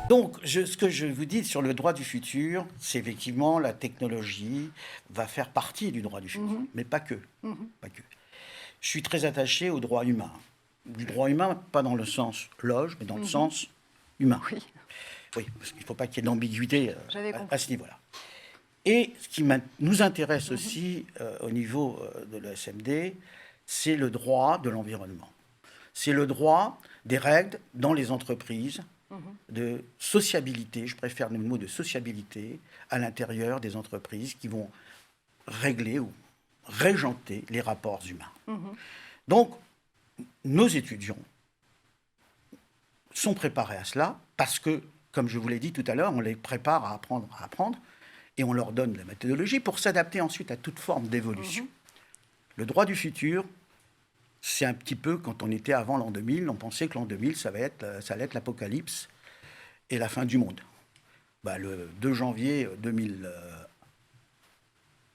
Donc, ce que je vous dis sur le droit du futur, c'est effectivement la technologie va faire partie du droit du futur, mais pas que. Pas que. Je suis très attaché au droit humain. Du droit humain, pas dans le sens loge, mais dans le sens humain. Oui. Oui, parce qu'il ne faut pas qu'il y ait d'ambiguïté à ce niveau-là. Et ce qui nous intéresse aussi au niveau de l'ESMD, c'est le droit de l'environnement. C'est le droit des règles dans les entreprises, de sociabilité, je préfère le mot de sociabilité, à l'intérieur des entreprises qui vont régler ou régenter les rapports humains. Donc, nos étudiants sont préparés à cela parce que, comme je vous l'ai dit tout à l'heure, on les prépare à apprendre et on leur donne la méthodologie pour s'adapter ensuite à toute forme d'évolution. Le droit du futur, c'est un petit peu quand on était avant l'an 2000, on pensait que l'an 2000, ça allait être l'apocalypse et la fin du monde. Le 2 janvier 2000,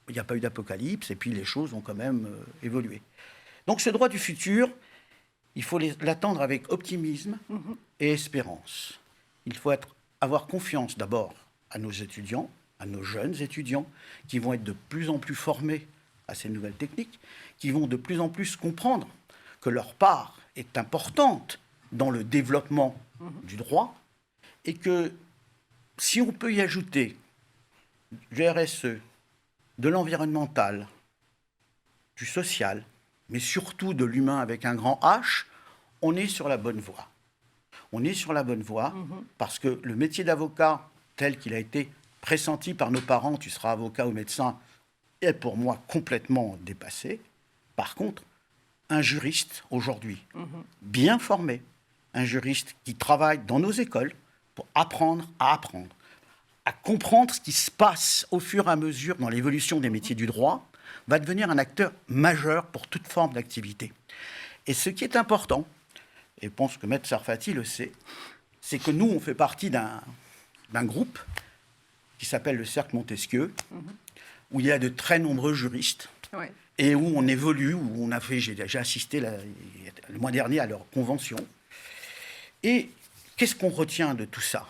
il n'y a pas eu d'apocalypse et puis les choses ont quand même évolué. Donc ce droit du futur, il faut l'attendre avec optimisme et espérance. Il faut avoir confiance d'abord à nos étudiants, à nos jeunes étudiants, qui vont être de plus en plus formés à ces nouvelles techniques, qui vont de plus en plus comprendre que leur part est importante dans le développement du droit, et que si on peut y ajouter du RSE, de l'environnemental, du social, mais surtout de l'humain avec un grand H, on est sur la bonne voie. On est sur la bonne voie parce que le métier d'avocat, tel qu'il a été pressenti par nos parents, tu seras avocat ou médecin, est pour moi complètement dépassé. Par contre, un juriste aujourd'hui, bien formé, un juriste qui travaille dans nos écoles pour apprendre, à comprendre ce qui se passe au fur et à mesure dans l'évolution des métiers du droit, va devenir un acteur majeur pour toute forme d'activité. Et ce qui est important, et je pense que Maître Sarfati le sait, c'est que nous, on fait partie d'un groupe qui s'appelle le Cercle Montesquieu, où il y a de très nombreux juristes, et où on évolue, où on a fait, j'ai assisté le mois dernier à leur convention. Et qu'est-ce qu'on retient de tout ça ?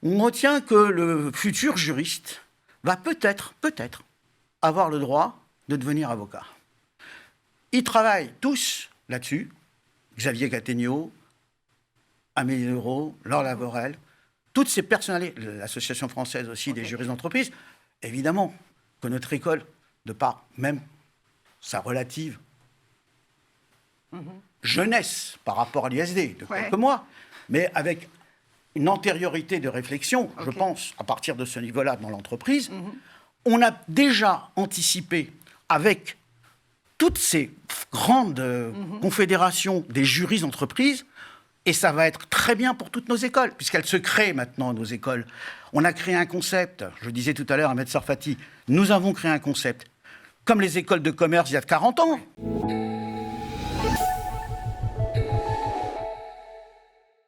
On retient que le futur juriste va peut-être avoir le droit de devenir avocat. Ils travaillent tous là-dessus. Xavier Gattegno, Amélie Leroux, Laure Lavorel, toutes ces personnalités, l'Association française aussi des juristes d'entreprise, évidemment que notre école, de par même sa relative jeunesse par rapport à l'ISD, de quelques mois, mais avec une antériorité de réflexion, je pense, à partir de ce niveau-là dans l'entreprise, on a déjà anticipé avec toutes ces grandes confédérations des juristes d'entreprise, et ça va être très bien pour toutes nos écoles, puisqu'elles se créent maintenant, nos écoles. On a créé un concept, je disais tout à l'heure à Maître Sarfati, nous avons créé un concept, comme les écoles de commerce il y a 40 ans.